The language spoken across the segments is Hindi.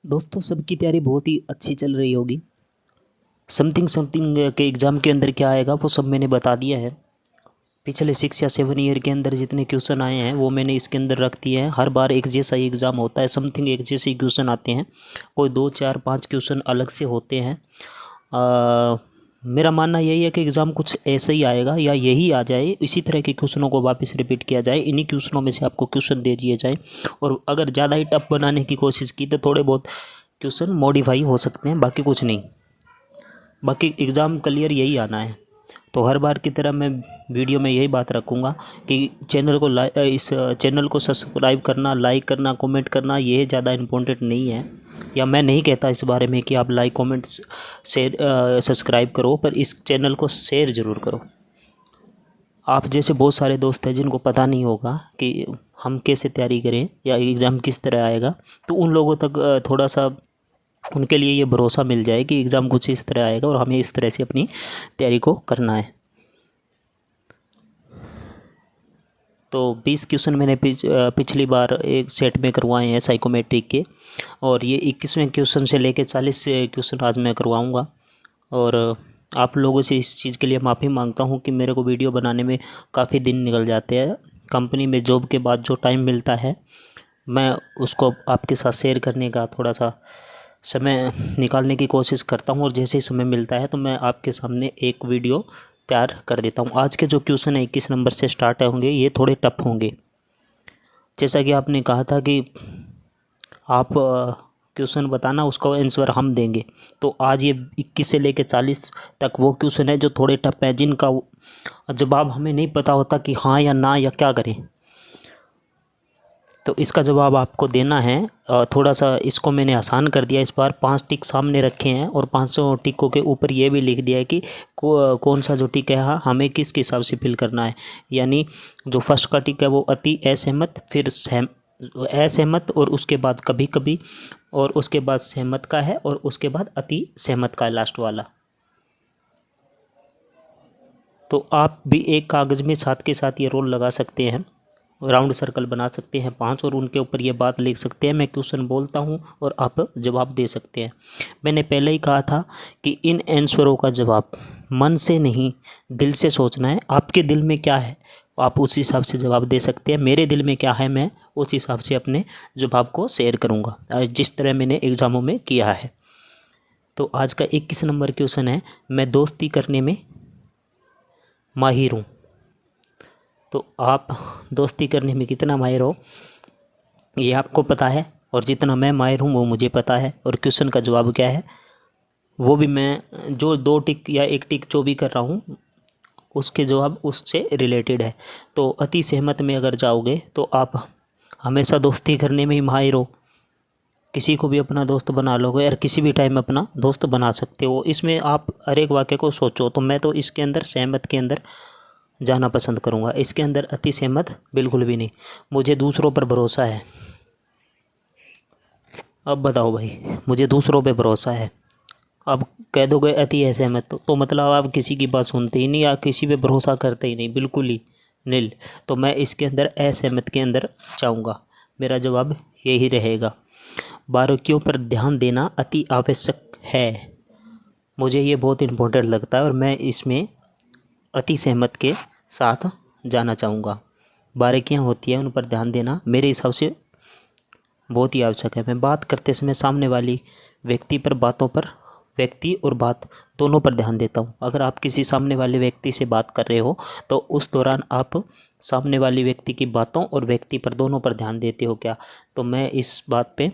दोस्तों, सबकी तैयारी बहुत ही अच्छी चल रही होगी। समथिंग समथिंग के एग्ज़ाम के अंदर क्या आएगा वो सब मैंने बता दिया है। पिछले 6 या 7 ईयर के अंदर जितने क्वेश्चन आए हैं वो मैंने इसके अंदर रख दिए हैं। हर बार एक जैसा ही एग्ज़ाम होता है, समथिंग एक जैसे ही क्वेश्चन आते हैं। कोई 2 4 5 क्वेश्चन अलग से होते हैं। मेरा मानना यही है कि एग्ज़ाम कुछ ऐसे ही आएगा या यही आ जाए, इसी तरह के क्वेश्चनों को वापस रिपीट किया जाए, इन्हीं क्वेश्चनों में से आपको क्वेश्चन दे दिए जाए। और अगर ज़्यादा ही टफ बनाने की कोशिश की तो थोड़े बहुत क्वेश्चन मॉडिफाई हो सकते हैं, बाकी कुछ नहीं। बाकी एग्ज़ाम क्लियर यही आना है। तो हर बार की तरह मैं वीडियो में यही बात रखूँगा कि इस चैनल को सब्सक्राइब करना, लाइक करना, कमेंट करना ये ज़्यादा इम्पोर्टेंट नहीं है। या मैं नहीं कहता इस बारे में कि आप लाइक कमेंट शेयर सब्सक्राइब करो, पर इस चैनल को शेयर ज़रूर करो। आप जैसे बहुत सारे दोस्त हैं जिनको पता नहीं होगा कि हम कैसे तैयारी करें या एग्ज़ाम किस तरह आएगा, तो उन लोगों तक थोड़ा सा उनके लिए ये भरोसा मिल जाए कि एग्ज़ाम कुछ इस तरह आएगा और हमें इस तरह से अपनी तैयारी को करना है। तो 20 क्वेश्चन मैंने पिछली बार एक सेट में करवाए हैं साइकोमेट्रिक के, और ये 21वें क्वेश्चन से लेकर 40 क्वेश्चन आज मैं करवाऊँगा। और आप लोगों से इस चीज़ के लिए माफ़ी मांगता हूँ कि मेरे को वीडियो बनाने में काफ़ी दिन निकल जाते हैं। कंपनी में जॉब के बाद जो टाइम मिलता है मैं उसको आपके साथ शेयर करने का थोड़ा सा समय निकालने की कोशिश करता हूँ, और जैसे ही समय मिलता है तो मैं आपके सामने एक वीडियो तैयार कर देता हूँ। आज के जो क्वेश्चन है 21 नंबर से स्टार्ट होंगे, ये थोड़े टफ होंगे। जैसा कि आपने कहा था कि आप क्वेश्चन बताना, उसका आंसर हम देंगे। तो आज ये 21 से लेकर 40 तक वो क्वेश्चन है जो थोड़े टफ हैं, जिनका जवाब हमें नहीं पता होता कि हाँ या ना या क्या करें। तो इसका जवाब आपको देना है। थोड़ा सा इसको मैंने आसान कर दिया। इस बार 5 टिक सामने रखे हैं और 500 टिकों के ऊपर ये भी लिख दिया है कि कौन सा जो टिक है हमें किस हिसाब से फिल करना है। यानी जो फर्स्ट का टिक है वो अति असहमत, फिर असहमत, और उसके बाद कभी कभी, और उसके बाद सहमत का है, और उसके बाद अति सहमत का है लास्ट वाला। तो आप भी एक कागज़ में साथ के साथ ये रोल लगा सकते हैं, राउंड सर्कल बना सकते हैं 5, और उनके ऊपर ये बात लिख सकते हैं। मैं क्वेश्चन बोलता हूँ और आप जवाब दे सकते हैं। मैंने पहले ही कहा था कि इन आंसरों का जवाब मन से नहीं, दिल से सोचना है। आपके दिल में क्या है आप उस हिसाब से जवाब दे सकते हैं। मेरे दिल में क्या है मैं उस हिसाब से अपने जवाब को शेयर करूँगा, जिस तरह मैंने एग्ज़ामों में किया है। तो आज का 21 नंबर क्वेश्चन है, मैं दोस्ती करने में माहिर हूँ। तो आप दोस्ती करने में कितना माहिर हो ये आपको पता है, और जितना मैं माहिर हूँ वो मुझे पता है। और क्वेश्चन का जवाब क्या है वो भी मैं जो 2 टिक या 1 टिक जो भी कर रहा हूँ उसके जवाब उससे रिलेटेड है। तो अति सहमत में अगर जाओगे तो आप हमेशा दोस्ती करने में ही माहिर हो, किसी को भी अपना दोस्त बना लोगे और किसी भी टाइम अपना दोस्त बना सकते हो। इसमें आप हर एक वाक्य को सोचो। तो मैं तो इसके अंदर सहमत के अंदर जाना पसंद करूँगा, इसके अंदर अति सहमत बिल्कुल भी नहीं। मुझे दूसरों पर भरोसा है। अब बताओ भाई, मुझे दूसरों पे भरोसा है। अब कह दोगे अति असहमत, तो मतलब आप किसी की बात सुनते ही नहीं या किसी पे भरोसा करते ही नहीं, बिल्कुल ही नील। तो मैं इसके अंदर असहमत के अंदर जाऊँगा। मेरा जवाब यही रहेगा। बारीकियों पर ध्यान देना अति आवश्यक है। मुझे ये बहुत इम्पोर्टेंट लगता है और मैं इसमें अति सहमत के साथ जाना चाहूँगा। बारीकियाँ होती हैं उन पर ध्यान देना मेरे हिसाब से बहुत ही आवश्यक है। मैं बात करते समय सामने वाली व्यक्ति और बात दोनों पर ध्यान देता हूँ। अगर आप किसी सामने वाले व्यक्ति से बात कर रहे हो तो उस दौरान आप सामने वाले व्यक्ति की बातों और व्यक्ति पर दोनों पर ध्यान देते हो क्या? तो मैं इस बात पे,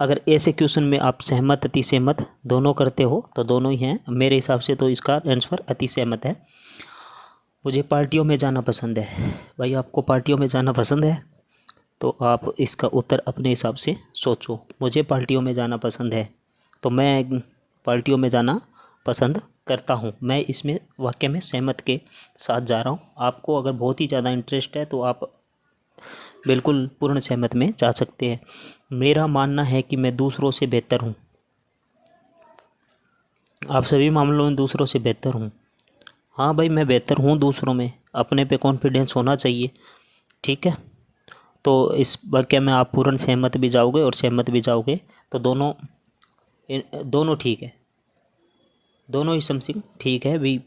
अगर ऐसे क्वेश्चन में आप सहमत अति सहमत दोनों करते हो तो दोनों ही हैं मेरे हिसाब से। तो इसका आंसर अति सहमत है। मुझे पार्टियों में जाना पसंद है। भाई, आपको पार्टियों में जाना पसंद है तो आप इसका उत्तर अपने हिसाब से सोचो। मुझे पार्टियों में जाना पसंद है तो मैं पार्टियों में जाना पसंद करता हूँ। मैं इसमें वाक्य में सहमत के साथ जा रहा हूँ। आपको अगर बहुत ही ज़्यादा इंटरेस्ट है तो आप बिल्कुल पूर्ण सहमत में जा सकते हैं। मेरा मानना है कि मैं दूसरों से बेहतर हूँ। आप सभी मामलों में दूसरों से बेहतर हूँ। हाँ भाई, मैं बेहतर हूँ दूसरों में। अपने पे कॉन्फिडेंस होना चाहिए, ठीक है। तो इस वाक्य में आप पूर्ण सहमत भी जाओगे और सहमत भी जाओगे, तो दोनों ठीक है, दोनों ही समथिंग ठीक है भी।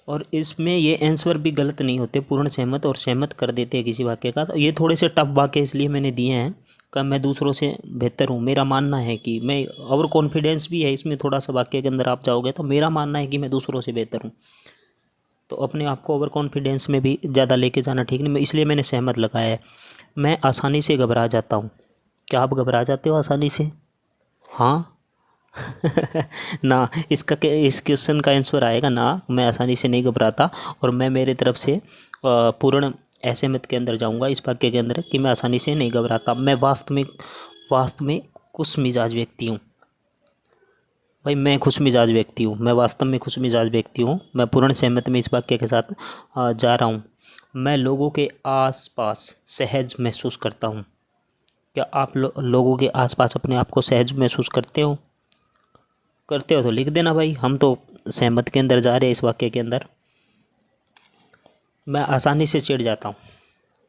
और इसमें ये आंसर भी गलत नहीं होते, पूर्ण सहमत और सहमत कर देते हैं किसी वाक्य का। तो ये थोड़े से टफ वाक्य इसलिए मैंने दिए हैं कि मैं दूसरों से बेहतर हूँ, मेरा मानना है कि मैं, और कॉन्फिडेंस भी है इसमें थोड़ा सा, वाक्य के अंदर आप जाओगे तो मेरा मानना है कि मैं दूसरों से बेहतर हूँ। तो अपने आप को ओवर कॉन्फिडेंस में भी ज़्यादा लेके जाना ठीक नहीं, इसलिए मैंने सहमत लगाया है। मैं आसानी से घबरा जाता हूँ। क्या आप घबरा जाते हो आसानी से? हाँ। ना, इस क्वेश्चन का आंसर आएगा ना, मैं आसानी से नहीं घबराता। और मैं मेरे तरफ से पूर्ण असहमत के अंदर जाऊंगा इस वाक्य के अंदर कि मैं आसानी से नहीं घबराता। मैं वास्तव में खुश मिजाज व्यक्ति हूँ। भाई मैं खुश मिजाज व्यक्ति हूँ, मैं वास्तव में खुश मिजाज व्यक्ति हूँ। मैं पूर्ण सहमत में इस वाक्य के साथ जा रहा हूँ। मैं लोगों के आसपास सहज महसूस करता हूँ। क्या आप लोगों के आसपास अपने आप को सहज महसूस करते हो? करते हो तो लिख देना भाई, हम तो सहमत के अंदर जा रहे हैं इस वाक्य के अंदर। मैं आसानी से चिढ़ जाता हूँ।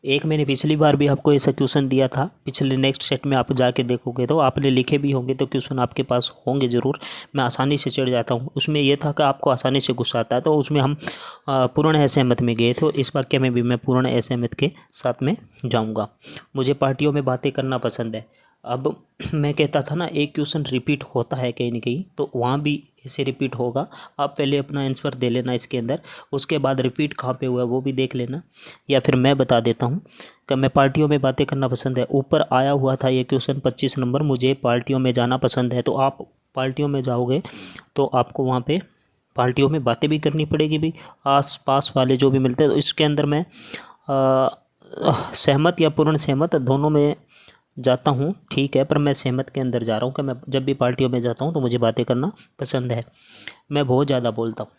एक मैंने पिछली बार भी आपको ऐसा क्वेश्चन दिया था, पिछले नेक्स्ट सेट में आप जाके देखोगे तो आपने लिखे भी होंगे, तो क्वेश्चन आपके पास होंगे ज़रूर। मैं आसानी से चिढ़ जाता हूँ, उसमें यह था कि आपको आसानी से गुस्सा आता है, तो उसमें हम पूर्ण असहमत में गए। तो इस वाक्य में भी मैं पूर्ण असहमत के साथ में जाऊँगा। मुझे पार्टियों में बातें करना पसंद है। अब मैं कहता था ना, एक क्वेश्चन रिपीट होता है कहीं ना कहीं, तो वहाँ भी ऐसे रिपीट होगा। आप पहले अपना आंसर दे लेना इसके अंदर, उसके बाद रिपीट कहाँ पे हुआ है वो भी देख लेना, या फिर मैं बता देता हूँ कि मैं पार्टियों में बातें करना पसंद है। ऊपर आया हुआ था ये क्वेश्चन 25 नंबर, मुझे पार्टियों में जाना पसंद है। तो आप पार्टियों में जाओगे तो आपको वहाँ पे पार्टियों में बातें भी करनी पड़ेगी भी, आस पास वाले जो भी मिलते हैं। तो इसके अंदर मैं सहमत या पूर्ण सहमत दोनों में जाता हूँ, ठीक है, पर मैं सहमत के अंदर जा रहा हूँ कि मैं जब भी पार्टियों में जाता हूँ तो मुझे बातें करना पसंद है। मैं बहुत ज़्यादा बोलता हूँ।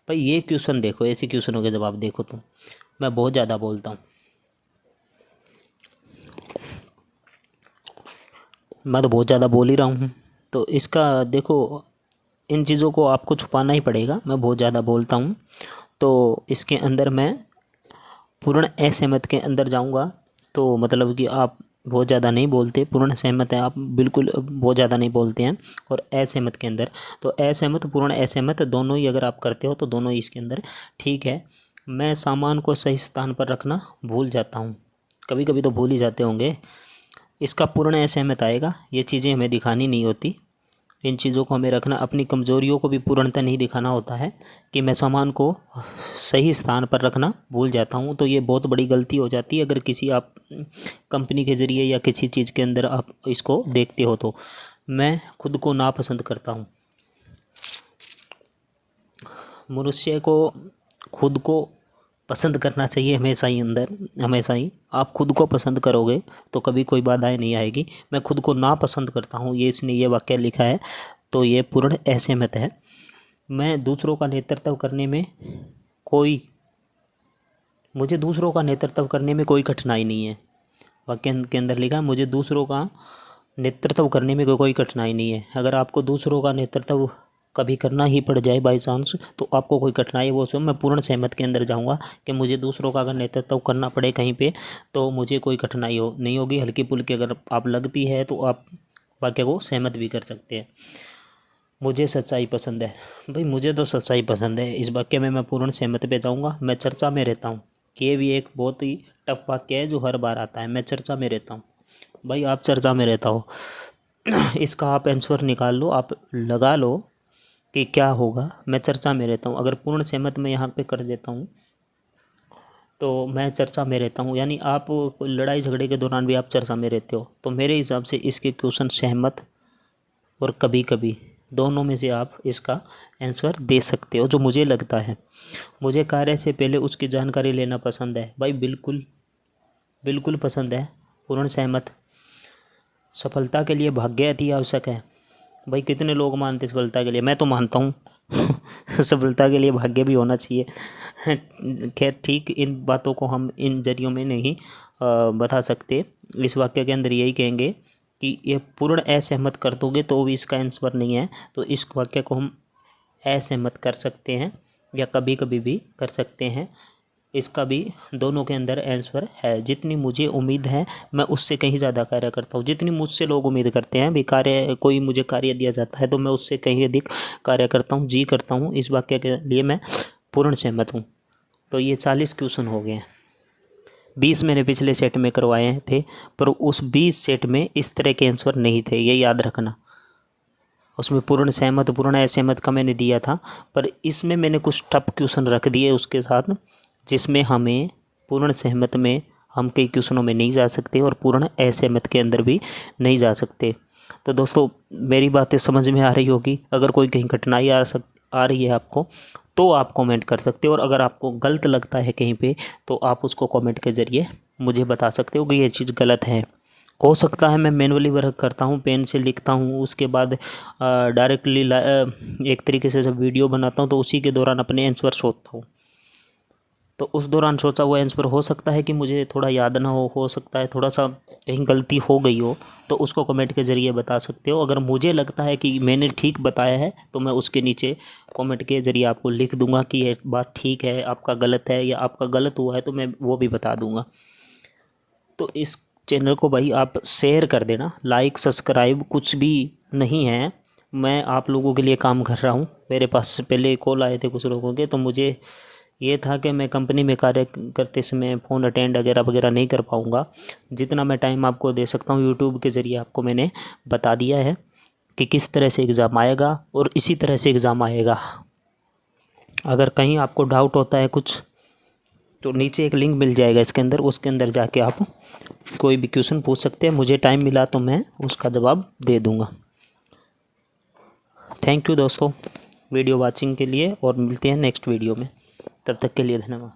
भाई ये क्वेश्चन देखो, ऐसे क्वेश्चनों के जवाब देखो तो मैं बहुत ज़्यादा बोलता हूँ। मैं तो बहुत ज़्यादा बोल ही रहा हूँ। तो इसका देखो, इन चीज़ों को आपको छुपाना ही पड़ेगा। मैं बहुत ज़्यादा बोलता हूँ, तो इसके अंदर मैं पूर्ण असहमत के अंदर जाऊँगा। तो मतलब कि आप बहुत ज़्यादा नहीं बोलते, पूर्ण सहमत है आप, बिल्कुल बहुत ज़्यादा नहीं बोलते हैं। और असहमत के अंदर, तो असहमत पूर्ण असहमत दोनों ही अगर आप करते हो तो दोनों ही इसके अंदर ठीक है। मैं सामान को सही स्थान पर रखना भूल जाता हूँ। कभी कभी तो भूल ही जाते होंगे। इसका पूर्ण असहमत आएगा। ये चीज़ें हमें दिखानी नहीं होती, इन चीज़ों को हमें रखना, अपनी कमज़ोरियों को भी पूर्णतः नहीं दिखाना होता है कि मैं सामान को सही स्थान पर रखना भूल जाता हूँ। तो ये बहुत बड़ी गलती हो जाती है अगर किसी आप कंपनी के ज़रिए या किसी चीज़ के अंदर आप इसको देखते हो तो। मैं खुद को नापसंद करता हूँ। मनुष्य को खुद को पसंद करना चाहिए हमेशा ही, अंदर हमेशा ही। आप खुद को पसंद करोगे तो कभी कोई बाधाएं नहीं आएगी। मैं खुद को नापसंद करता हूँ, ये इसने ये वाक्य लिखा है, तो ये पूर्ण असहमत है। मैं दूसरों का नेतृत्व करने में कोई मुझे दूसरों का नेतृत्व करने में कोई कठिनाई नहीं है। वाक्य के अंदर लिखा है मुझे दूसरों का नेतृत्व करने में कोई कठिनाई नहीं है। अगर आपको दूसरों का नेतृत्व कभी करना ही पड़ जाए बाई चांस, तो आपको कोई कठिनाई वो सब, मैं पूर्ण सहमत के अंदर जाऊंगा कि मुझे दूसरों का अगर नेतृत्व करना पड़े कहीं पे तो मुझे कोई कठिनाई नहीं होगी। हल्की फुल्की अगर आप लगती है तो आप वाक्य को सहमत भी कर सकते हैं। मुझे सच्चाई पसंद है। भाई मुझे तो सच्चाई पसंद है, इस वाक्य में मैं पूर्ण सहमत पे जाऊँगा। मैं चर्चा में रहता हूँ, ये भी एक बहुत ही टफ वाक्य है जो हर बार आता है। मैं चर्चा में रहता हूँ। भाई आप चर्चा में रहता हो, इसका आप आंसर निकाल लो, आप लगा लो कि क्या होगा। मैं चर्चा में रहता हूँ, अगर पूर्ण सहमत मैं यहाँ पे कर देता हूँ तो मैं चर्चा में रहता हूँ, यानी आप लड़ाई झगड़े के दौरान भी आप चर्चा में रहते हो। तो मेरे हिसाब से इसके क्वेश्चन सहमत और कभी कभी दोनों में से आप इसका आंसर दे सकते हो, जो मुझे लगता है। मुझे कार्य से पहले उसकी जानकारी लेना पसंद है। भाई बिल्कुल बिल्कुल पसंद है, पूर्ण सहमत। सफलता के लिए भाग्य अति आवश्यक है। भाई कितने लोग मानते सफलता के लिए, मैं तो मानता हूँ सफलता के लिए भाग्य भी होना चाहिए। खैर ठीक, इन बातों को हम इन जरियों में नहीं बता सकते। इस वाक्य के अंदर यही कहेंगे कि ये पूर्ण असहमत कर दोगे तो भी इसका आंसर नहीं है। तो इस वाक्य को हम असहमत कर सकते हैं या कभी कभी भी कर सकते हैं। इसका भी दोनों के अंदर आंसर है। जितनी मुझे उम्मीद है मैं उससे कहीं ज़्यादा कार्य करता हूँ। जितनी मुझसे लोग उम्मीद करते हैं भी कार्य, कोई मुझे कार्य दिया जाता है तो मैं उससे कहीं अधिक कार्य करता हूँ, जी करता हूँ। इस वाक्य के लिए मैं पूर्ण सहमत हूँ। तो ये 40 क्वेश्चन हो गए हैं। 20 मैंने पिछले सेट में करवाए थे, पर उस 20 सेट में इस तरह के आंसर नहीं थे, ये याद रखना। उसमें पूर्ण सहमत, पूर्ण असहमत का मैंने दिया था, पर इसमें मैंने कुछ टफ क्वेश्चन रख दिए उसके साथ, जिसमें हमें पूर्ण सहमत में हम कई क्वेश्चनों में नहीं जा सकते और पूर्ण असहमत के अंदर भी नहीं जा सकते। तो दोस्तों मेरी बातें समझ में आ रही होगी। अगर कोई कहीं कठिनाई आ रही है आपको तो आप कमेंट कर सकते हो, और अगर आपको गलत लगता है कहीं पे तो आप उसको कमेंट के ज़रिए मुझे बता सकते हो कि ये चीज़ गलत है। हो सकता है मैं मैनुअली वर्क करता हूँ, पेन से लिखता हूँ, उसके बाद डायरेक्टली एक तरीके से जब वीडियो बनाता हूँ तो उसी के दौरान अपने आंसर सोचता हूँ। तो उस दौरान सोचा हुआ आंसर हो सकता है कि मुझे थोड़ा याद ना हो सकता है थोड़ा सा कहीं गलती हो गई हो, तो उसको कमेंट के ज़रिए बता सकते हो। अगर मुझे लगता है कि मैंने ठीक बताया है तो मैं उसके नीचे कमेंट के ज़रिए आपको लिख दूंगा कि ये बात ठीक है, आपका गलत है, या आपका गलत हुआ है तो मैं वो भी बता दूंगा। तो इस चैनल को भाई आप शेयर कर देना, लाइक सब्सक्राइब कुछ भी नहीं है, मैं आप लोगों के लिए काम कर रहा हूँ। मेरे पास पहले कॉल आए थे कुछ लोगों के, तो मुझे ये था कि मैं कंपनी में कार्य करते समय फ़ोन अटेंड वगैरह वगैरह नहीं कर पाऊँगा। जितना मैं टाइम आपको दे सकता हूँ यूट्यूब के ज़रिए आपको मैंने बता दिया है कि किस तरह से एग्ज़ाम आएगा, और इसी तरह से एग्ज़ाम आएगा। अगर कहीं आपको डाउट होता है कुछ तो नीचे एक लिंक मिल जाएगा इसके अंदर, उसके अंदर जाके आप कोई भी क्वेश्चन पूछ सकते हैं। मुझे टाइम मिला तो मैं उसका जवाब दे दूँगा। थैंक यू दोस्तों वीडियो वॉचिंग के लिए, और मिलते हैं नेक्स्ट वीडियो में। तब तक के लिए धन्यवाद।